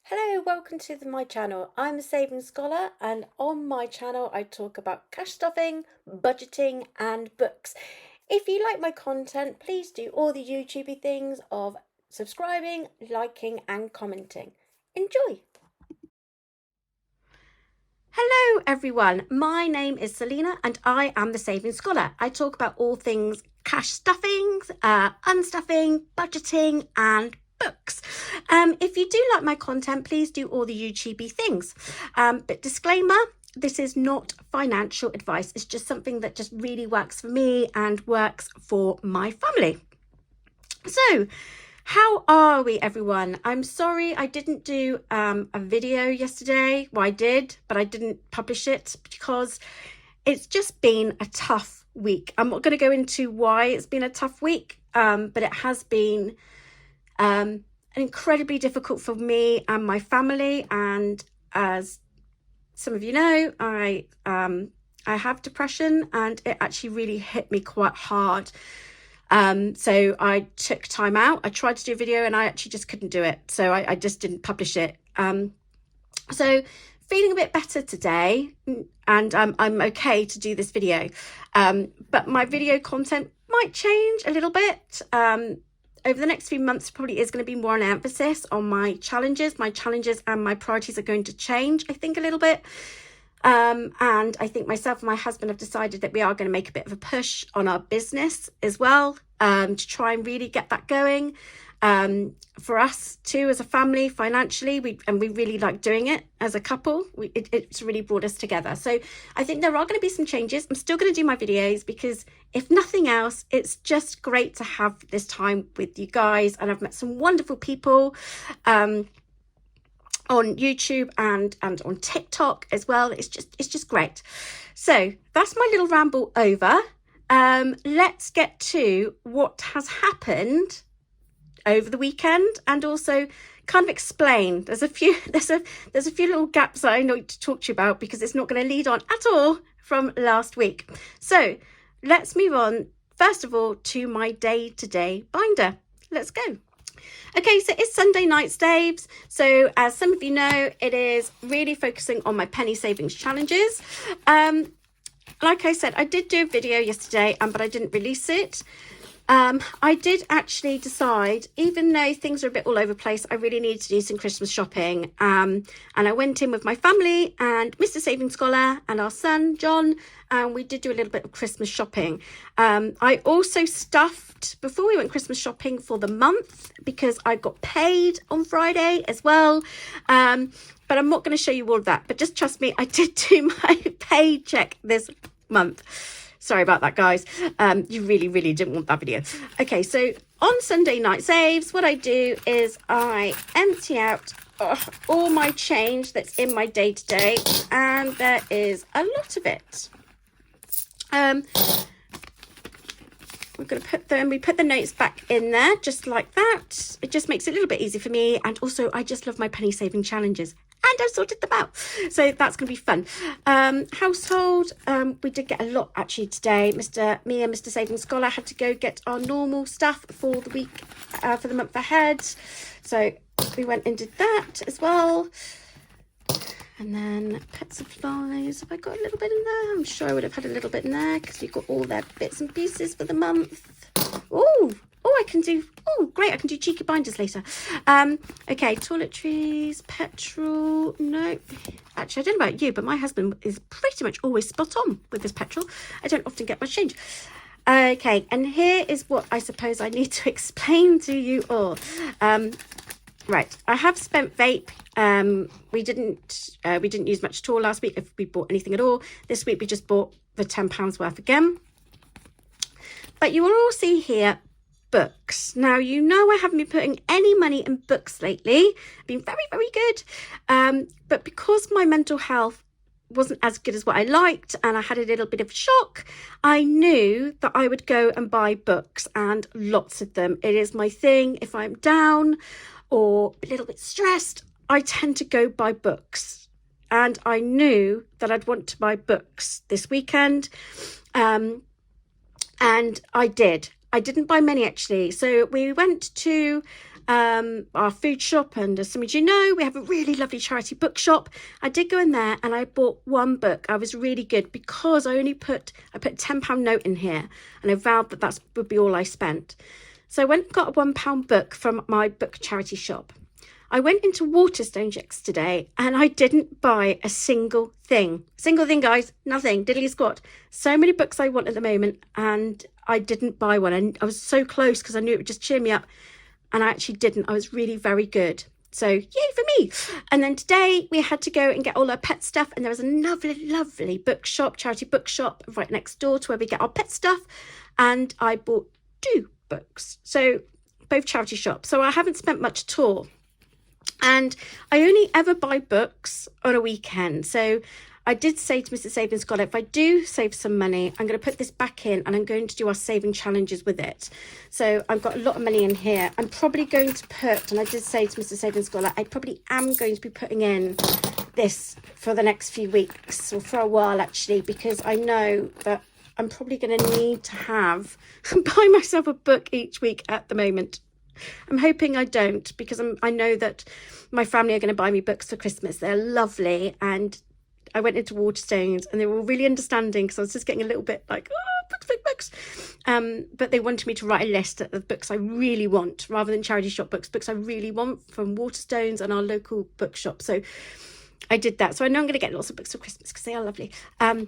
Hello, welcome to my channel. I'm a saving scholar, and on my channel I talk about cash stuffing, budgeting and books. If you like my content, please do all the YouTubey things of subscribing, liking and commenting. Enjoy! Hello everyone, my name is Selena and I am the Saving Scholar. I talk about all things cash stuffing, unstuffing, budgeting and books. If you do like my content, please do all the YouTubey things. But disclaimer, this is not financial advice. It's just something that just really works for me and works for my family. So, how are we, everyone? I'm sorry I didn't do a video yesterday. Well, I did, but I didn't publish it because it's just been a tough week. I'm not going to go into why it's been a tough week, but it has been incredibly difficult for me and my family. And as some of you know, I have depression, and it actually really hit me quite hard. So I took time out. I tried to do a video and I actually just couldn't do it. So I just didn't publish it. So feeling a bit better today, and I'm okay to do this video. But my video content might change a little bit. Over the next few months, probably is going to be more an emphasis on my challenges. My challenges and my priorities are going to change, I think, a little bit. And I think myself and my husband have decided that we are going to make a bit of a push on our business as well, to try and really get that going. For us too, as a family, financially, we really like doing it as a couple. It's really brought us together. So I think there are going to be some changes. I'm still going to do my videos because if nothing else, it's just great to have this time with you guys. And I've met some wonderful people, on YouTube and on TikTok as well. It's just great. So that's my little ramble over. Let's get to what has happened over the weekend, and also kind of explain. There's a few little gaps that I need to talk to you about because it's not going to lead on at all from last week. So let's move on first of all to my day-to-day binder. Let's go. Okay, so it's Sunday night saves. So as some of you know, it is really focusing on my penny savings challenges. Like I said, I did do a video yesterday, but I didn't release it. I did actually decide, even though things are a bit all over the place, I really needed to do some Christmas shopping. And I went in with my family and Mr. Saving Scholar and our son, John, and we did do a little bit of Christmas shopping. I also stuffed, before we went Christmas shopping, for the month because I got paid on Friday as well. But I'm not going to show you all of that. But just trust me, I did do my paycheck this month. Sorry about that, guys. You really didn't want that video. Okay, so on Sunday night saves, what I do is I empty out all my change that's in my day-to-day, and there is a lot of it. We're going to put the notes back in there just like that. It just makes it a little bit easy for me, and also I just love my penny saving challenges. And I've sorted them out, so that's going to be fun. Household, we did get a lot actually today. Me and Mr. Saving Scholar had to go get our normal stuff for the week, for the month ahead. So we went and did that as well. And then pet supplies. Have I got a little bit in there? I'm sure I would have had a little bit in there because we've got all their bits and pieces for the month. I can do, great, I can do cheeky binders later. Okay, toiletries, petrol, no. Actually, I don't know about you, but my husband is pretty much always spot on with his petrol. I don't often get much change. Okay, and here is what I suppose I need to explain to you all. Right, I have spent vape. We didn't use much at all last week if we bought anything at all. This week we just bought the £10 worth again. But you will all see here books. Now, you know I haven't been putting any money in books lately. I've been very good. But because my mental health wasn't as good as what I liked and I had a little bit of shock, I knew that I would go and buy books, and lots of them. It is my thing. If I'm down or a little bit stressed, I tend to go buy books. And I knew that I'd want to buy books this weekend. And I did. I didn't buy many actually. So we went to our food shop, and as some of you know, we have a really lovely charity bookshop. I did go in there and I bought one book. I was really good because I put a £10 note in here, and I vowed that would be all I spent. So I went and got a £1 book from my book charity shop. I went into Waterstones yesterday and I didn't buy a single thing. Guys, nothing, diddly squat. So many books I want at the moment and I didn't buy one. And I was so close because I knew it would just cheer me up, and I actually didn't. I was really very good. So yay for me. And then today we had to go and get all our pet stuff, and there was a lovely bookshop, charity bookshop right next door to where we get our pet stuff, and I bought 2 books. So both charity shops. So I haven't spent much at all. And I only ever buy books on a weekend. So I did say to Mr. Saving Scholar, if I do save some money, I'm going to put this back in and I'm going to do our saving challenges with it. So I've got a lot of money in here. I'm probably going to put, and I did say to Mr. Saving Scholar, I probably am going to be putting in this for the next few weeks, or for a while actually, because I know that I'm probably going to need to buy myself a book each week at the moment. I'm hoping I don't, because I know that my family are going to buy me books for Christmas. They're lovely, and I went into Waterstones and they were really understanding, because I was just getting a little bit like, oh, books. But they wanted me to write a list of books I really want, rather than charity shop books I really want from Waterstones and our local bookshop. So I did that. So I know I'm going to get lots of books for Christmas because they are lovely. But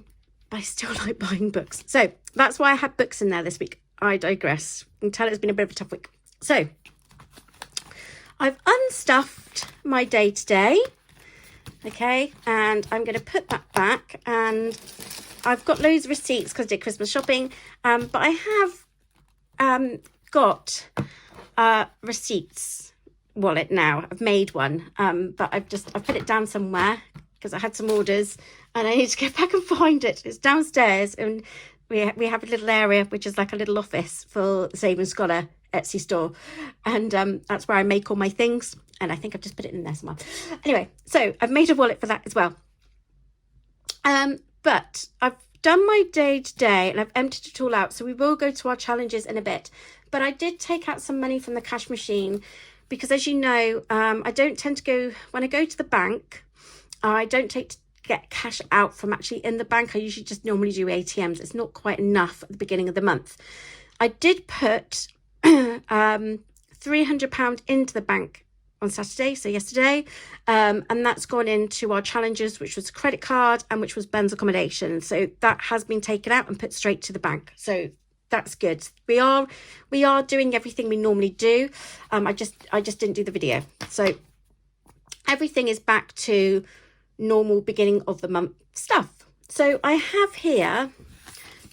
I still like buying books. So that's why I had books in there this week. I digress. You can tell it's been a bit of a tough week. So I've unstuffed my day-to-day, okay, and I'm going to put that back, and I've got loads of receipts because I did Christmas shopping, but I have got receipts wallet now. I've made one, but I've put it down somewhere because I had some orders and I need to go back and find it. It's downstairs, and we have a little area which is like a little office for the Saving Scholar Etsy store, and that's where I make all my things, and I think I've just put it in there somewhere. Anyway, so I've made a wallet for that as well, but I've done my day-to-day and I've emptied it all out, so we will go to our challenges in a bit. But I did take out some money from the cash machine because, as you know, I don't tend to go, when I go to the bank, I don't get cash out from actually in the bank. I usually just normally do ATMs. It's not quite enough at the beginning of the month. I did put £300 into the bank on Saturday, so yesterday, and that's gone into our challenges, which was a credit card and which was Ben's accommodation. So that has been taken out and put straight to the bank. So that's good. We are doing everything we normally do. I just didn't do the video. So everything is back to normal beginning of the month stuff. So I have here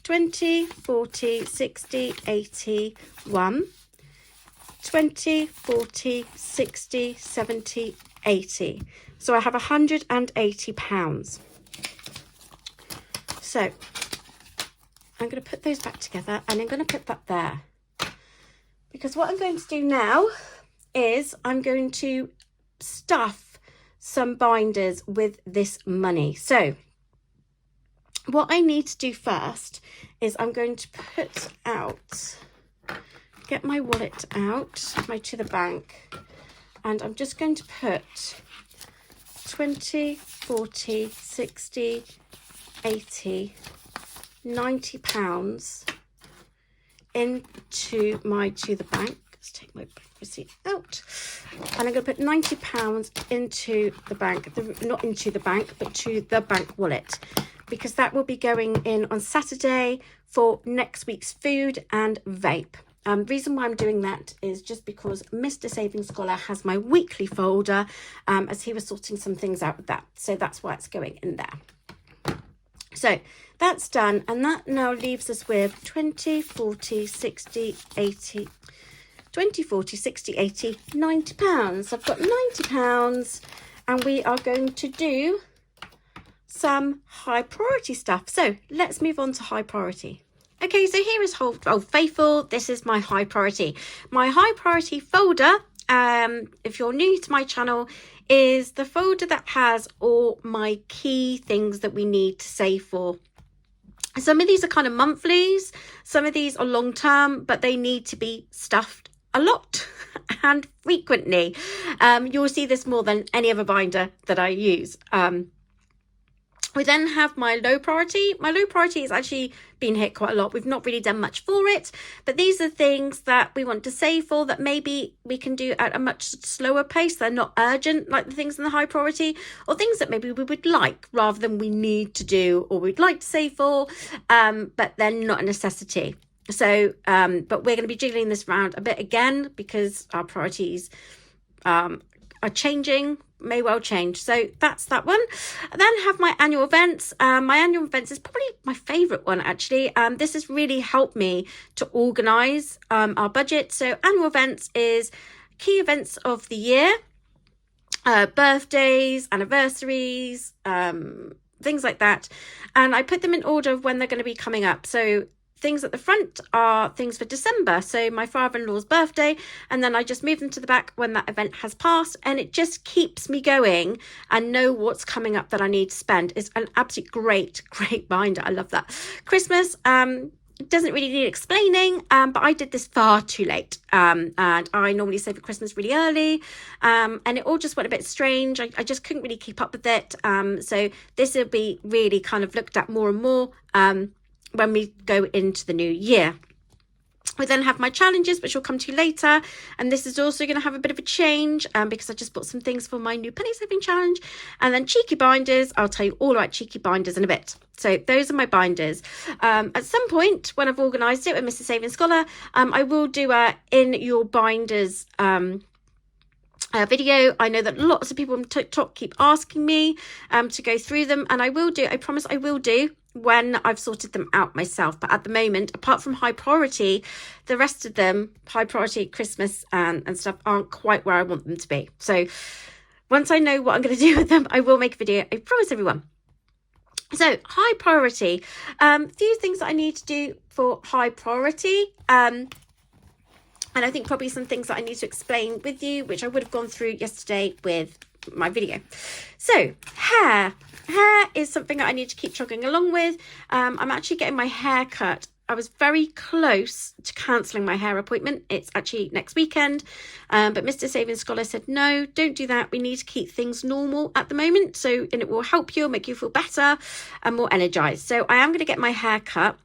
20, 40, 60, 80, 1, 20, 40, 60, 70, 80. So I have £180. So I'm going to put those back together, and I'm going to put that there, because what I'm going to do now is I'm going to stuff some binders with this money. So what I need to do first is I'm going to get my wallet out, my to the bank, and I'm just going to put 20, 40, 60, 80, £90 into my to the bank. Let's take my receipt out, and I'm going to put £90 into the bank, not into the bank, but to the bank wallet, because that will be going in on Saturday for next week's food and vape. Reason why I'm doing that is just because Mr. Saving Scholar has my weekly folder, as he was sorting some things out with that. So that's why it's going in there. So that's done, and that now leaves us with 20, 40, 60, 80, 20, 40, 60, 80, £90. I've got £90, and we are going to do some high priority stuff. So let's move on to high priority. Okay, so here is Faithful. This is my high priority. My high priority folder, if you're new to my channel, is the folder that has all my key things that we need to save for. Some of these are kind of monthlies, some of these are long term, but they need to be stuffed a lot and frequently. You'll see this more than any other binder that I use. We then have my low priority. My low priority has actually been hit quite a lot. We've not really done much for it, but these are things that we want to save for that maybe we can do at a much slower pace. They're not urgent like the things in the high priority, or things that maybe we would like rather than we need to do or we'd like to save for, but they're not a necessity. So, but we're going to be jiggling this around a bit again because our priorities are changing, may well change. So that's that one. I then have my annual events. My annual events is probably my favorite one, actually. This has really helped me to organize our budget. So annual events is key events of the year, birthdays, anniversaries, things like that. And I put them in order of when they're going to be coming up. So things at the front are things for December, so my father-in-law's birthday, and then I just move them to the back when that event has passed, and it just keeps me going and know what's coming up that I need to spend. It's an absolute great binder. I love that. Christmas doesn't really need explaining, but I did this far too late, and I normally save for Christmas really early, and it all just went a bit strange. I just couldn't really keep up with it, so this will be really kind of looked at more and more when we go into the new year. We then have my challenges, which we'll come to later, and this is also going to have a bit of a change because I just bought some things for my new penny saving challenge. And then cheeky binders, I'll tell you all about cheeky binders in a bit. So those are my binders. At some point when I've organised it with Mr. Saving Scholar, I will do a in your binders video. I know that lots of people on TikTok keep asking me to go through them, and I will do. I promise I will do when I've sorted them out myself. But at the moment, apart from high priority, the rest of them, high priority, Christmas and stuff, aren't quite where I want them to be. So once I know what I'm going to do with them, I will make a video. I promise everyone. So high priority, few things that I need to do for high priority. And I think probably some things that I need to explain with you, which I would have gone through yesterday with my video. So hair is something that I need to keep chugging along with. I'm actually getting my hair cut. I was very close to cancelling my hair appointment. It's actually next weekend, but Mr. Saving Scholar said, no, don't do that. We need to keep things normal at the moment. So, and it will help you, make you feel better and more energized. So I am going to get my hair cut.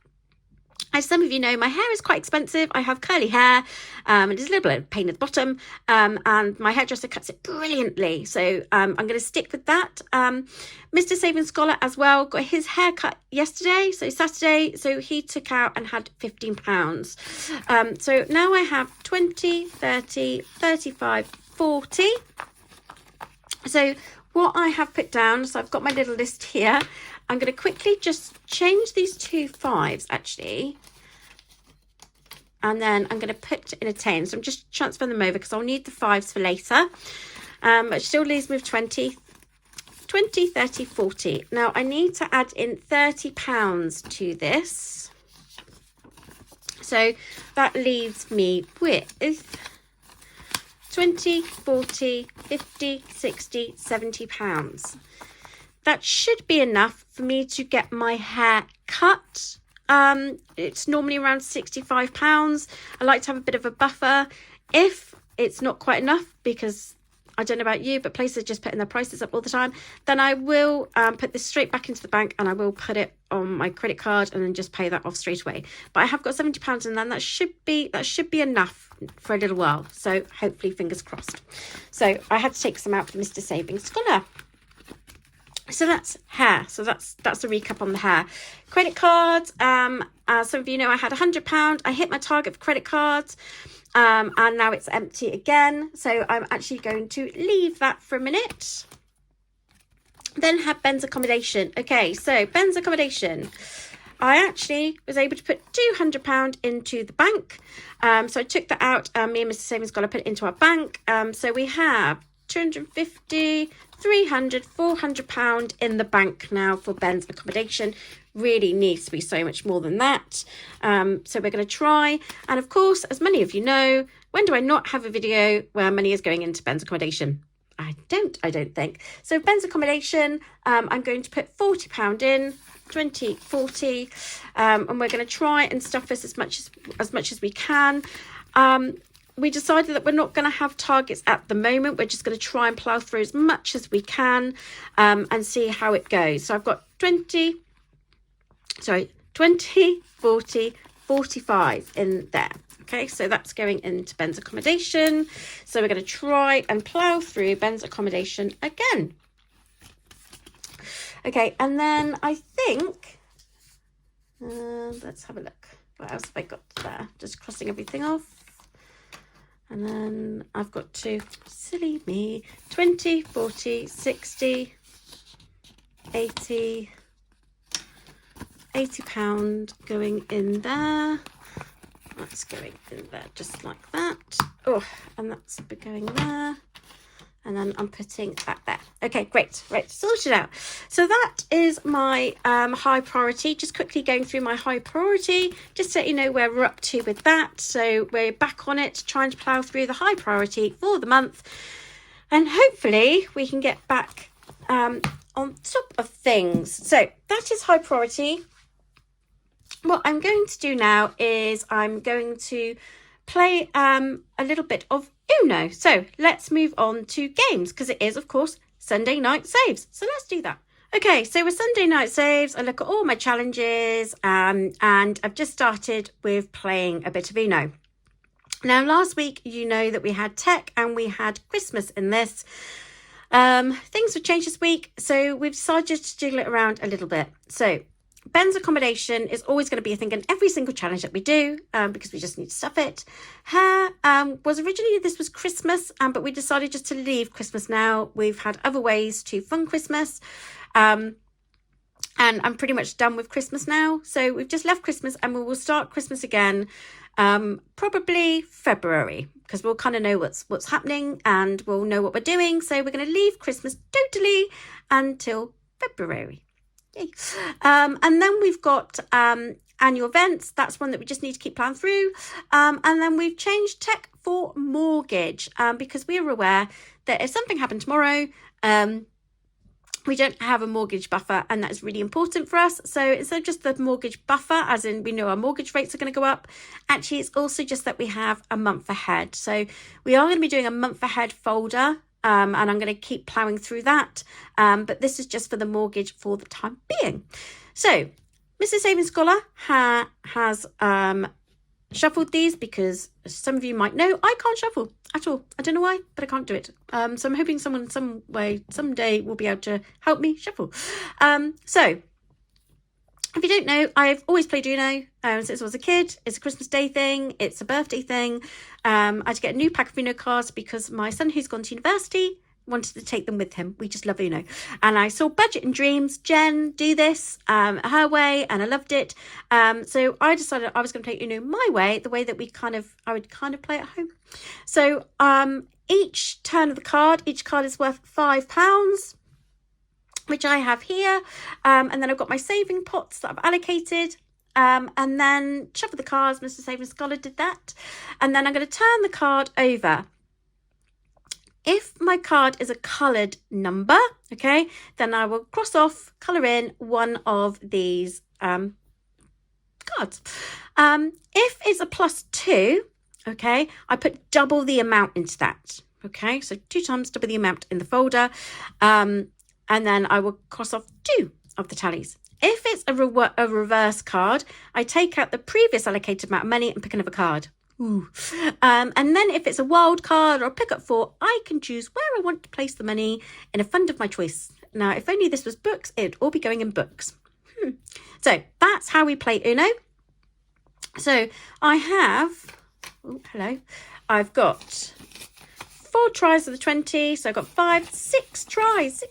As some of you know, my hair is quite expensive. I have curly hair, and it's a little bit of pain at the bottom, and my hairdresser cuts it brilliantly. So I'm going to stick with that. Mr. Saving Scholar as well got his hair cut yesterday, so Saturday. So he took out and had £15. So now I have 20, 30, 35, 40. So what I have put down, so I've got my little list here. I'm going to quickly just change these 2 5s actually, and then I'm going to put in a 10. So I'm just transferring them over because I'll need the 5s for later. It still leaves me with 20, 30, 40. Now I need to add in £30 to this. So that leaves me with 20, 40, 50, 60, £70. That should be enough for me to get my hair cut. It's normally around £65. I like to have a bit of a buffer. If it's not quite enough, because I don't know about you, but places are just putting their prices up all the time, then I will put this straight back into the bank and I will put it on my credit card and then just pay that off straight away. But I have got £70, and then that should be enough for a little while. So hopefully, fingers crossed. So I had to take some out for Mr. Saving Scholar. So that's hair. So that's a recap on the hair. Credit cards. As some of you know, I had £100. I hit my target for credit cards. And now it's empty again. So I'm actually going to leave that for a minute. Then have Ben's accommodation. Okay, so Ben's accommodation. I actually was able to put £200 into the bank. So I took that out. Me and Mr. Saving Scholar put it into our bank. So we have 250, 300, £400 in the bank now for Ben's accommodation. Really needs to be so much more than that. So we're going to try. And of course, as many of you know, when do I not have a video where money is going into Ben's accommodation? I don't think. So Ben's accommodation, I'm going to put £40 in, 20, 40, and we're going to try and stuff this as much as we can. we decided that we're not going to have targets at the moment. We're just going to try and plow through as much as we can and see how it goes. So I've got 20, 40, 45 in there. Okay, so that's going into Ben's accommodation. So we're going to try and plow through Ben's accommodation again. Okay, and then I think, let's have a look. What else have I got there? Just crossing everything off. And then I've got to, silly me, 20, 40, 60, 80, £80 going in there. That's going in there just like that. Oh, and that's going there. And then I'm putting that there. Okay, great. Right, sorted out. So that is my high priority. Just quickly going through my high priority, just so you know where we're up to with that. So we're back on it, trying to plow through the high priority for the month. And hopefully we can get back on top of things. So that is high priority. What I'm going to do now is I'm going to play a little bit of Uno. So let's move on to games, because it is, of course, Sunday night saves. So let's do that. Okay, so with Sunday night saves, I look at all my challenges and I've just started with playing a bit of Uno. Now, last week, you know that we had tech and we had Christmas in this. Things have changed this week, so we've decided to jiggle it around a little bit. So Ben's accommodation is always going to be a thing in every single challenge that we do, because we just need to stuff it. Hair was originally, this was Christmas, but we decided just to leave Christmas now. We've had other ways to fund Christmas, and I'm pretty much done with Christmas now. So we've just left Christmas and we will start Christmas again, probably February, because we'll kind of know what's happening and we'll know what we're doing. So we're going to leave Christmas totally until February. Yay. And then we've got annual events. That's one that we just need to keep plowing through. And then we've changed tech for mortgage, because we are aware that if something happened tomorrow, we don't have a mortgage buffer, and that is really important for us. So instead of just the mortgage buffer, as in we know our mortgage rates are going to go up, actually it's also just that we have a month ahead. So we are going to be doing a month ahead folder. And I'm going to keep ploughing through that. But this is just for the mortgage for the time being. So Mrs. Saving Scholar has shuffled these, because as some of you might know, I can't shuffle at all. I don't know why, but I can't do it. So I'm hoping someone some way, someday will be able to help me shuffle. So if you don't know, I've always played Uno since I was a kid. It's a Christmas Day thing. It's a birthday thing. I had to get a new pack of Uno cards because my son, who's gone to university, wanted to take them with him. We just love Uno. And I saw Budget and Dreams, Jen, do this her way, and I loved it. So I decided I was going to play Uno my way, the way that I would kind of play at home. So each turn of the card, each card is worth £5. Which I have here, and then I've got my saving pots that I've allocated, and then shuffle the cards. Mr. Saving Scholar did that, and then I'm going to turn the card over. If my card is a coloured number, okay, then I will cross off, colour in one of these cards. If it's a +2, okay, I put double the amount into that, okay, so 2 times double the amount in the folder. And then I will cross off 2 of the tallies. If it's a reverse card, I take out the previous allocated amount of money and pick another card. Ooh. And then if it's a wild card or a pick up 4, I can choose where I want to place the money in a fund of my choice. Now, if only this was books, it'd all be going in books. So that's how we play Uno. So I have, I've got 4 tries of the 20, so I've got 6 tries.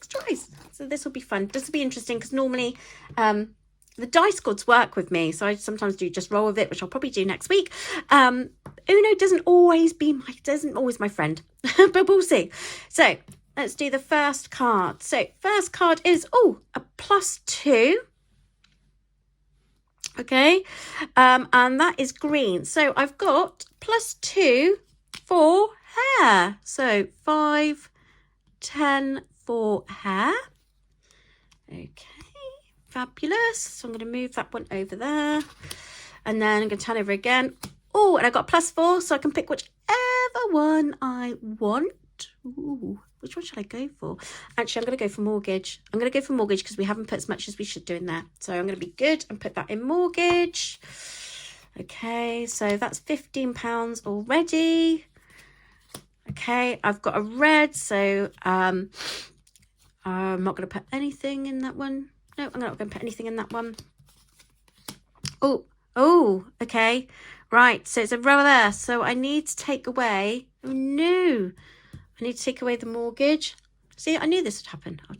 So this will be fun. This will be interesting, because normally the dice gods work with me, so I sometimes do just roll with it, which I'll probably do next week. Uno isn't always my friend, but we'll see. So let's do the first card. So first card is a +2. Okay, and that is green. So I've got +2 for hair. So 5, 10 for hair. Okay, fabulous. So I'm going to move that one over there. And then I'm going to turn over again. Oh, and I got +4, so I can pick whichever whichever one I want. Ooh, which one should I go for? Actually, I'm going to go for mortgage. I'm going to go for mortgage because we haven't put as much as we should do in there. So I'm going to be good and put that in mortgage. Okay, so that's £15 already. Okay, I've got a red, so I'm not going to put anything in that one. No, I'm not going to put anything in that one. Oh, okay. Right, so it's a row there. So I need to take away, oh no, I need to take away the mortgage. See, I knew this would happen. I'll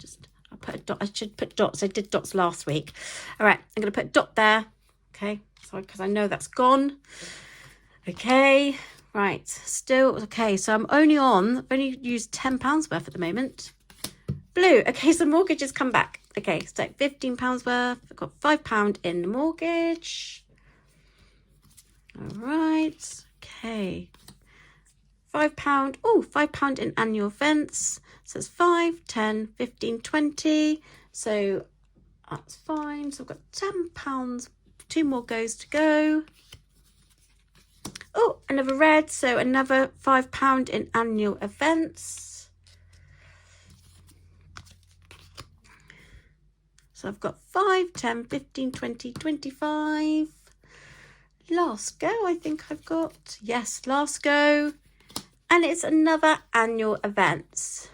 put a dot. I should put dots. I did dots last week. All right, I'm going to put a dot there. Okay, so because I know that's gone. Okay, right, still, okay, so I'm only used £10 worth at the moment. Blue, okay, so mortgage has come back. Okay, so £15 worth. I've got £5 in the mortgage. All right, okay. £5. Oh, £5 in annual events. So it's 5, 10, 15, 20. So that's fine. So I've got £10. 2 more goes to go. Oh, another red. So another £5 in annual events. So I've got 5, 10, 15, 20, 25. Last go, I think I've got. Yes, last go. And it's another annual events.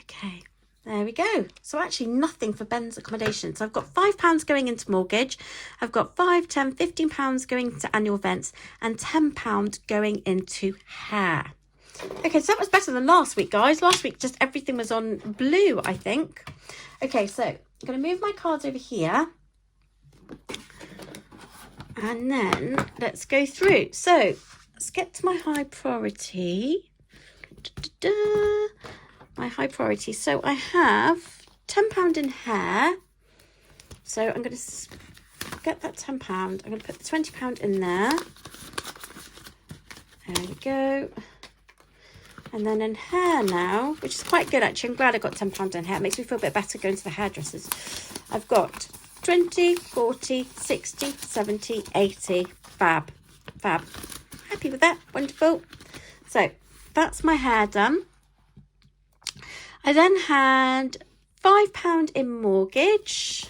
Okay, there we go. So actually nothing for Ben's accommodation. So I've got £5 going into mortgage. I've got 5, 10, 15 pounds going into annual events and £10 going into hair. Okay, so that was better than last week, guys. Last week, just everything was on blue, I think. Okay, so I'm going to move my cards over here. And then let's go through. So let's get to my high priority. My high priority. So I have £10 in hair. So I'm going to get that £10. I'm going to put the £20 in there. There we go. And then in hair now, which is quite good actually. I'm glad I got £10 in hair. It makes me feel a bit better going to the hairdressers. I've got 20, 40, 60, 70, 80. Fab. Happy with that. Wonderful. So that's my hair done. I then had £5 in mortgage.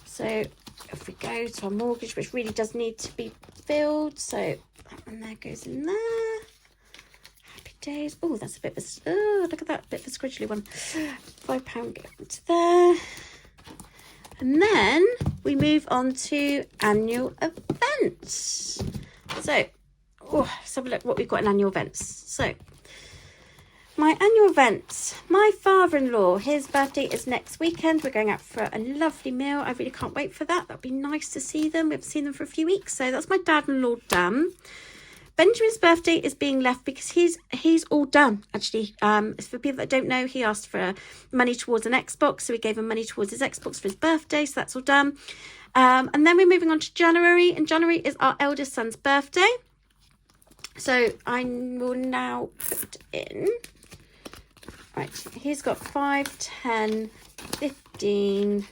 So if we go to our mortgage, which really does need to be filled. So that one there goes in there. Happy days. Oh, that's a bit of a, oh, look at that bit of a squiggly one. £5 goes there. And then we move on to annual events. So, let's have a look what we've got in annual events. So, my annual events. My father-in-law, his birthday is next weekend. We're going out for a lovely meal. I really can't wait for that. That'd be nice to see them. We haven't seen them for a few weeks. So that's my dad-in-law done. Benjamin's birthday is being left because he's all done, actually. For people that don't know, he asked for money towards an Xbox, so we gave him money towards his Xbox for his birthday, so that's all done. And then we're moving on to January, and January is our eldest son's birthday. So I will now put in, right, he's got 5, 10, 15,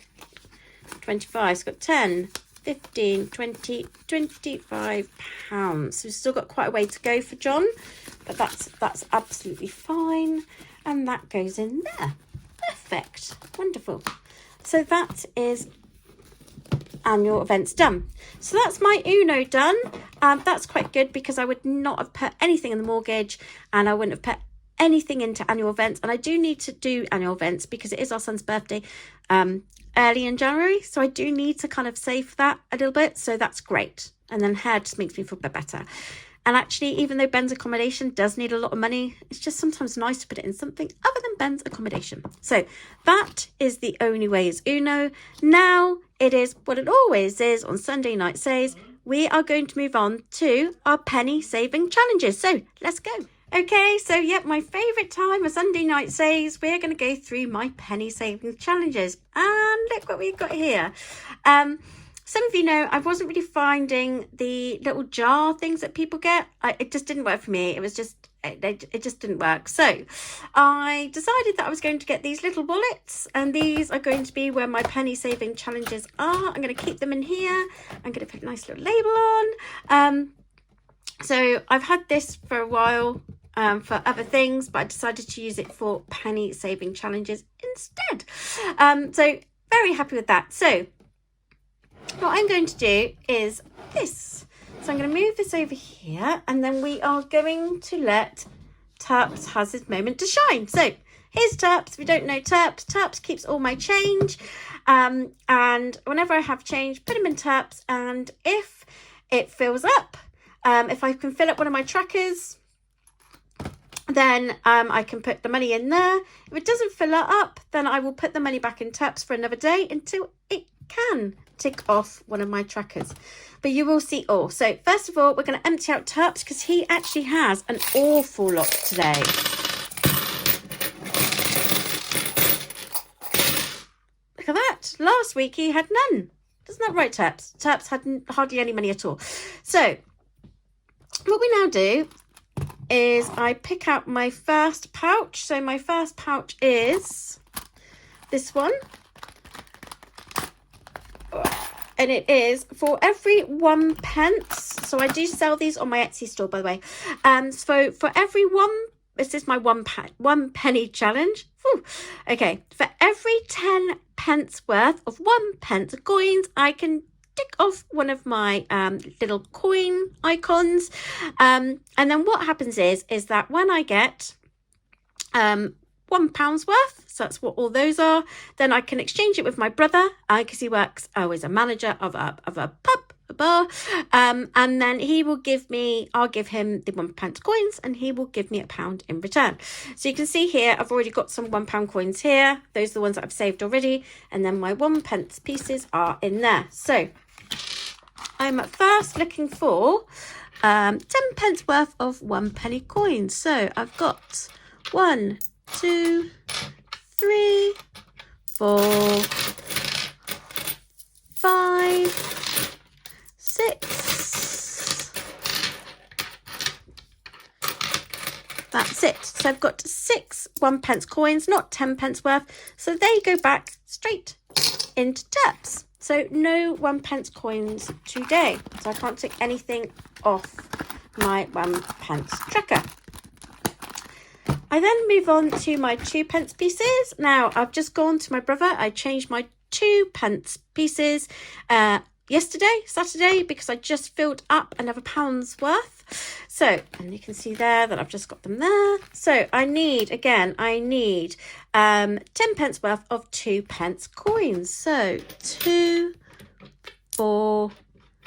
25, he's got 10, 15, 20, 25 pounds. So we've still got quite a way to go for John, but that's absolutely fine. And that goes in there. Perfect. Wonderful. So that is annual events done. So that's my Uno done. That's quite good because I would not have put anything in the mortgage and I wouldn't have put anything into annual events. And I do need to do annual events because it is our son's birthday early in January, so I do need to kind of save that a little bit, so that's great. And then hair just makes me feel a bit better. And actually, even though Ben's accommodation does need a lot of money, it's just sometimes nice to put it in something other than Ben's accommodation. So that is the only way is Uno. Now it is what it always is on Sunday Night Saves. We are going to move on to our penny saving challenges. So let's go. Okay, so yep, my favourite time of Sunday Night Saves, we're going to go through my penny saving challenges. And look what we've got here. Some of you know I wasn't really finding the little jar things that people get. It just didn't work for me. It was just, it just didn't work. So I decided that I was going to get these little wallets, and these are going to be where my penny saving challenges are. I'm going to keep them in here. I'm going to put a nice little label on. So I've had this for a while for other things, but I decided to use it for penny saving challenges instead. So very happy with that. So what I'm going to do is this. So I'm going to move this over here, and then we are going to let Terps has his moment to shine. So here's Terps. If you don't know Terps, Terps keeps all my change. And whenever I have change, put them in Terps. And if it fills up, if I can fill up one of my trackers, then I can put the money in there. If it doesn't fill up, then I will put the money back in Terps for another day until it can tick off one of my trackers. But you will see all. So first of all, we're going to empty out Terps because he actually has an awful lot today. Look at that. Last week he had none. Isn't that right, Terps? Terps had hardly any money at all. So what we now do is I pick out my first pouch. So my first pouch is this one. And it is for every 1 pence. So I do sell these on my Etsy store, by the way. So for every this is my one penny challenge. Whew. Okay, for every 10 pence worth of 1 pence coins, I can tick off one of my little coin icons. And then what happens is that when I get £1 worth, so that's what all those are, then I can exchange it with my brother because he works is a manager of a pub, a bar, and then I'll give him the 1 pence coins and he will give me £1 in return. So you can see here I've already got some £1 coins here. Those are the ones that I've saved already, and then my 1 pence pieces are in there. So I'm at first looking for 10 pence worth of 1 penny coins. So I've got 1, 2, 3, 4, 5, 6. That's it. So I've got 6 1 pence coins, not 10 pence worth. So they go back straight into Terps. So no 1 pence coins today. So I can't take anything off my 1 pence tracker. I then move on to my 2 pence pieces. Now, I've just gone to my brother. I changed my 2 pence pieces yesterday, Saturday, because I just filled up another £1 worth. So, and you can see there that I've just got them there. So I need 10 pence worth of 2 pence coins. So 2, 4,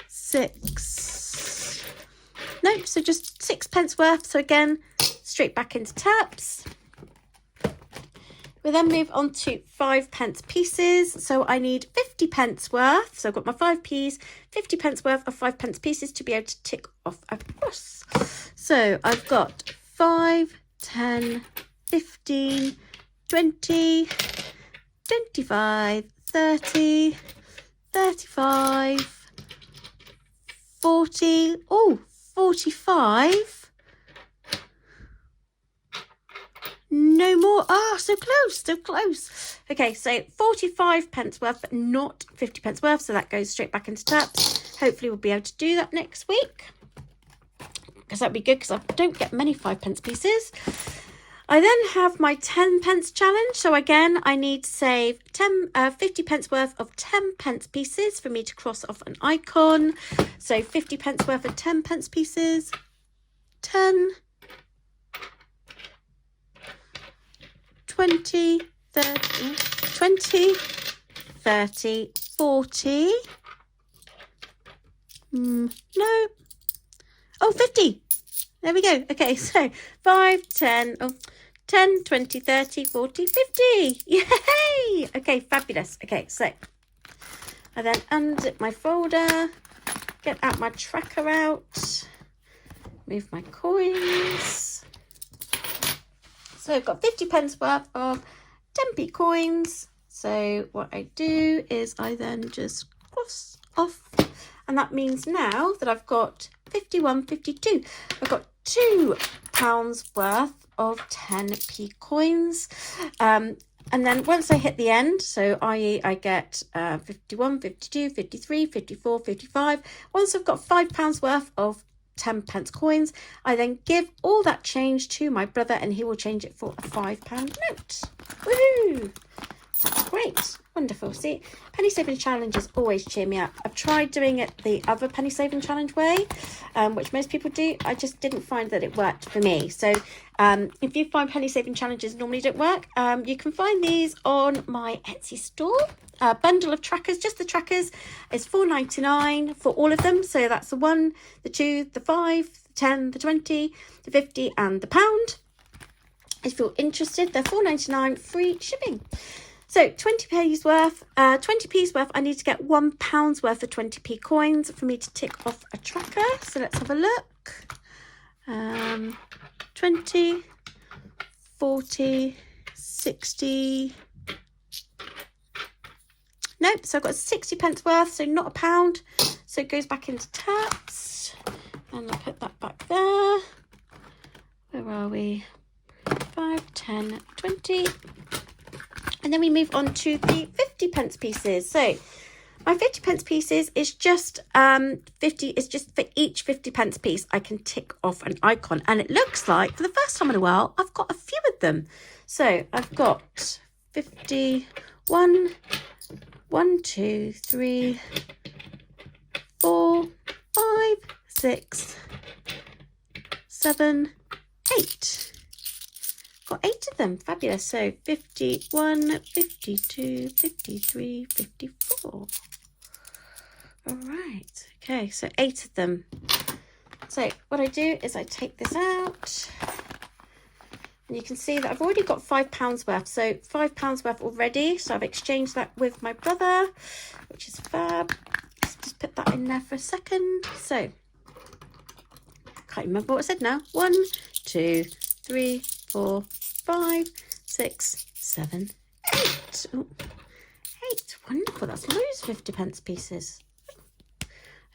6. No, so just 6 pence worth. So again, straight back into Terps. We then move on to 5 pence pieces. So I need 50 pence worth. So I've got my 5p's, 50 pence worth of 5 pence pieces to be able to tick off across. So I've got 5, 10, 15, 20, 25, 30, 35, 40, 45. No more. So close. Okay, so 45 pence worth, but not 50 pence worth. So that goes straight back into Terps. Hopefully we'll be able to do that next week, because that'd be good, because I don't get many 5 pence pieces. I then have my 10 pence challenge. So again, I need to save 50 pence worth of 10 pence pieces for me to cross off an icon. So 50 pence worth of 10 pence pieces. 10, 20, 30, 40. No. 50. There we go. Okay, so 5, 10, 10, 20, 30, 40, 50. Yay! Okay, fabulous. Okay, so I then unzip my folder, get out my tracker out, move my coins. So I've got 50 pence worth of 10p coins. So what I do is I then just cross off, and that means now that I've got 51.52. I've got £2 worth of 10p coins. And then once I hit the end, so i.e. I get 51, 52, 53, 54, 55. Once I've got £5 worth of 10p coins. I then give all that change to my brother and he will change it for a £5 note. Woohoo! That's great. Wonderful. See, penny saving challenges always cheer me up. I've tried doing it the other penny saving challenge way, which most people do. I just didn't find that it worked for me. So if you find penny saving challenges normally don't work, you can find these on my Etsy store. A bundle of trackers, just the trackers, is £4.99 for all of them. So that's the 1, the 2, the 5, the 10, the 20, the 50 and the pound. If you're interested, they're £4.99, free shipping. So 20p's worth, 20p's worth, I need to get £1 worth of 20p coins for me to tick off a tracker. So let's have a look. 20, 40, 60. Nope, so I've got 60p worth, so not a pound. So it goes back into taps. And I'll put that back there. Where are we? 5, 10, 20. And then we move on to the 50p pieces. So my 50p pieces is just 50. It's just for each 50p piece I can tick off an icon, and it looks like for the first time in a while I've got a few of them. So I've got 51, 1, 2, 3, 4, 5, 6, 7, 8. Got 8 of them. Fabulous. So 51, 52, 53, 54. All right. Okay, so 8 of them. So what I do is I take this out. And you can see that I've already got £5 worth. So £5 worth already. So I've exchanged that with my brother, which is fab. Let's just put that in there for a second. So, can't remember what I said now. 1, 2, 3, 4, 5, 6, 7, 8. Ooh, 8. Wonderful. That's loads of 50p pieces.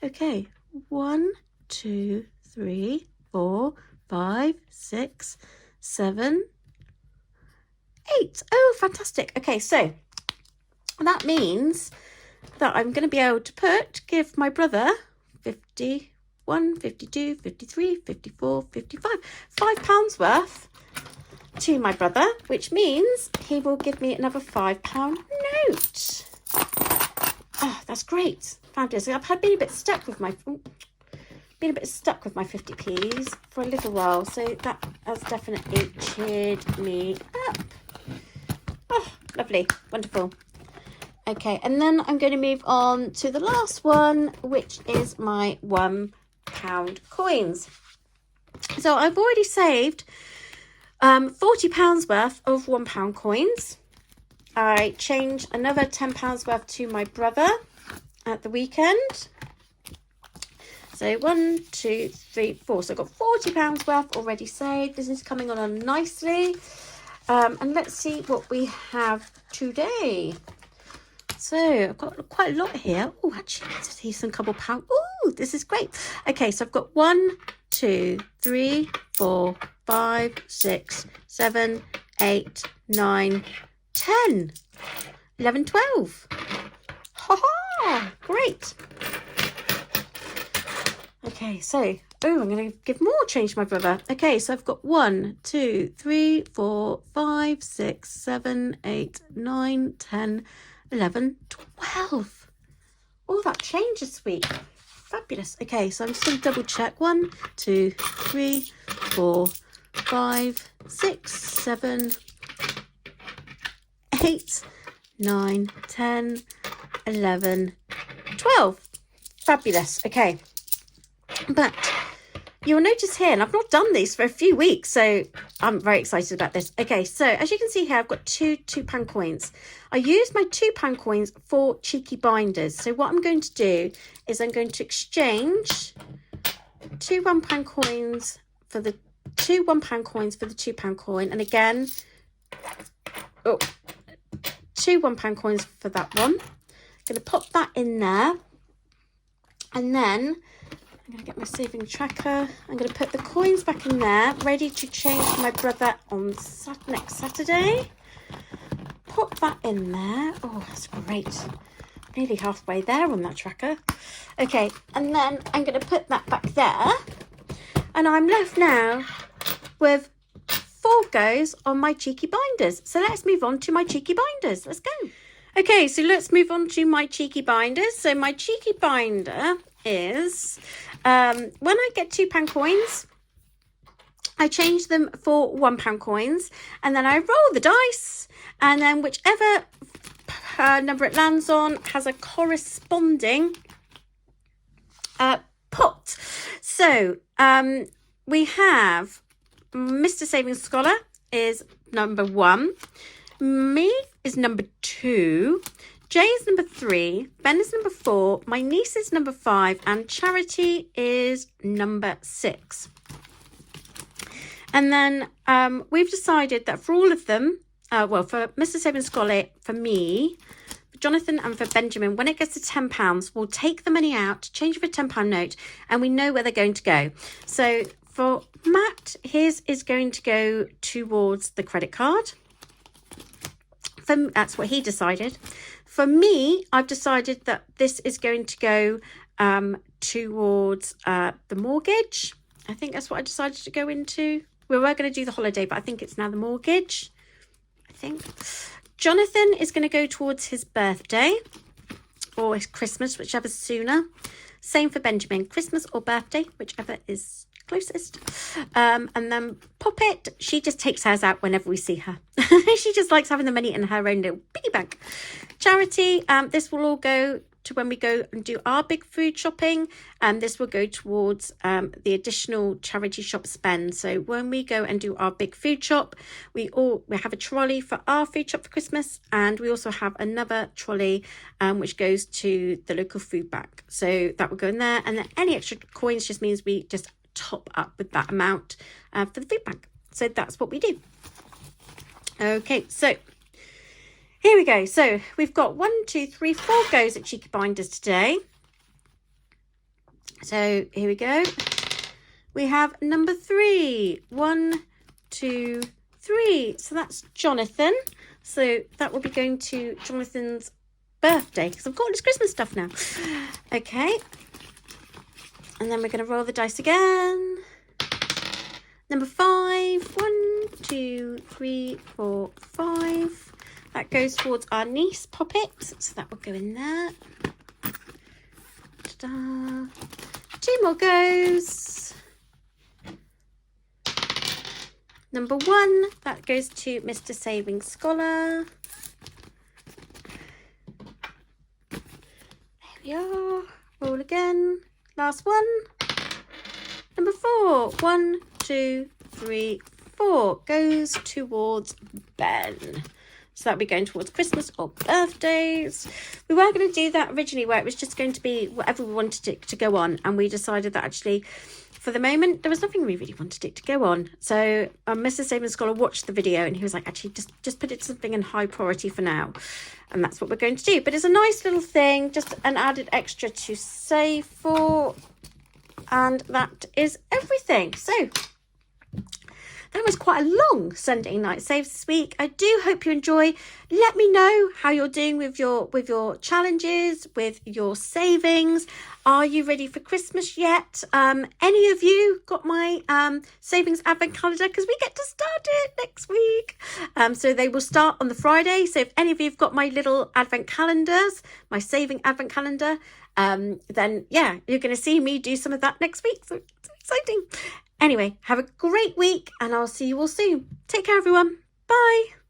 Okay. 1, 2, 3, 4, 5, 6, 7, 8. Oh, fantastic. Okay, so that means that I'm going to be able to give my brother 51, 52, 53, 54, 55, £5 worth to my brother, which means he will give me another £5 note. Oh, that's great. Fabulous. I've been a bit stuck with my 50p's for a little while, so that has definitely cheered me up. Oh, lovely. Wonderful. Okay, and then I'm going to move on to the last one, which is my £1 coins. So I've already saved £40 worth of £1 coins. I changed another £10 worth to my brother at the weekend. So 1, 2, 3, 4. So I've got £40 worth already saved. This is coming on nicely. And let's see what we have today. So I've got quite a lot here. Oh, actually, let's see some couple pounds. Oh, this is great. Okay, so I've got 1, 2, 3, 4, 5, 6, 7, 8, 9, 10, 11, 12. Ha ha! Great. Okay, so, oh, I'm going to give more change to my brother. Okay, so I've got 1, 2, 3, 4, 5, 6, 7, 8, 9, 10, 11, 12. Oh, that change this week. Fabulous. Okay, so I'm just going to double check. 1, 2, 3, 4, 5, 6, 7, 8, 9, 10, 11, 12. Fabulous. Okay. But you'll notice here, and I've not done these for a few weeks, so I'm very excited about this. Okay, so as you can see here, I've got two £2 coins. I use my £2 coins for cheeky binders. So what I'm going to do is I'm going to exchange two £1 coins for the two £1 coins for the £2 coin, and again, two £1 coins for that one. I'm going to pop that in there, and then I'm going to get my saving tracker. I'm going to put the coins back in there, ready to change to my brother on next Saturday. Pop that in there. Oh, that's great. Nearly halfway there on that tracker. Okay, and then I'm going to put that back there. And I'm left now with 4 goes on my cheeky binders. So let's move on to my cheeky binders. Let's go. Okay, so let's move on to my cheeky binders. So my cheeky binder is, when I get £2 coins, I change them for £1 coins, and then I roll the dice, and then whichever number it lands on has a corresponding pot. So we have Mr. Savings Scholar is number 1, me is number 2, Jay is number 3, Ben is number 4, my niece is number 5, and Charity is number 6. And then we've decided that for all of them, well, for Mr. Savings Scholar, for me, for Jonathan and for Benjamin, when it gets to £10, we'll take the money out, change it for a £10 note, and we know where they're going to go. So for Matt, his is going to go towards the credit card. That's what he decided. For me, I've decided that this is going to go towards the mortgage. I think that's what I decided to go into. We were going to do the holiday, but I think it's now the mortgage. I think Jonathan is going to go towards his birthday or his Christmas, whichever's sooner. Same for Benjamin, Christmas or birthday, whichever is closest. And then Poppet, she just takes hers out whenever we see her. She just likes having the money in her own little piggy bank. Charity, this will all go to when we go and do our big food shopping, and this will go towards the additional charity shop spend. So when we go and do our big food shop, we have a trolley for our food shop for Christmas, and we also have another trolley which goes to the local food bank. So that will go in there, and then any extra coins just means we just top up with that amount for the food bank. So that's what we do. Okay, so here we go. So we've got 1, 2, 3, 4 goes at Cheeky Binders today. So here we go. We have number 3. 1, 2, 3. So that's Jonathan. So that will be going to Jonathan's birthday because I've got all his Christmas stuff now. Okay. And then we're going to roll the dice again. Number 5. 1, 2, 3, 4, 5. That goes towards our niece, Poppet. So that will go in there. Ta-da. 2 more goes. Number 1, that goes to Mr. Savings Scholar. There we are. Roll again. Last one. Number 4. 1, 2, 3, 4 goes towards Ben. So that'll be going towards Christmas or birthdays. We were going to do that originally where it was just going to be whatever we wanted it to go on. And we decided that actually, for the moment, there was nothing we really wanted it to go on. So Mr. Savings Scholar watched the video and he was like, actually, just put it something in high priority for now. And that's what we're going to do. But it's a nice little thing, just an added extra to save for. And that is everything. So that was quite a long Sunday night saves this week. I do hope you enjoy. Let me know how you're doing with your challenges, with your savings. Are you ready for Christmas yet? Any of you got my savings advent calendar? Because we get to start it next week. So they will start on the Friday. So if any of you have got my little advent calendars, my saving advent calendar, then yeah, you're going to see me do some of that next week. So it's exciting. Anyway, have a great week and I'll see you all soon. Take care, everyone. Bye.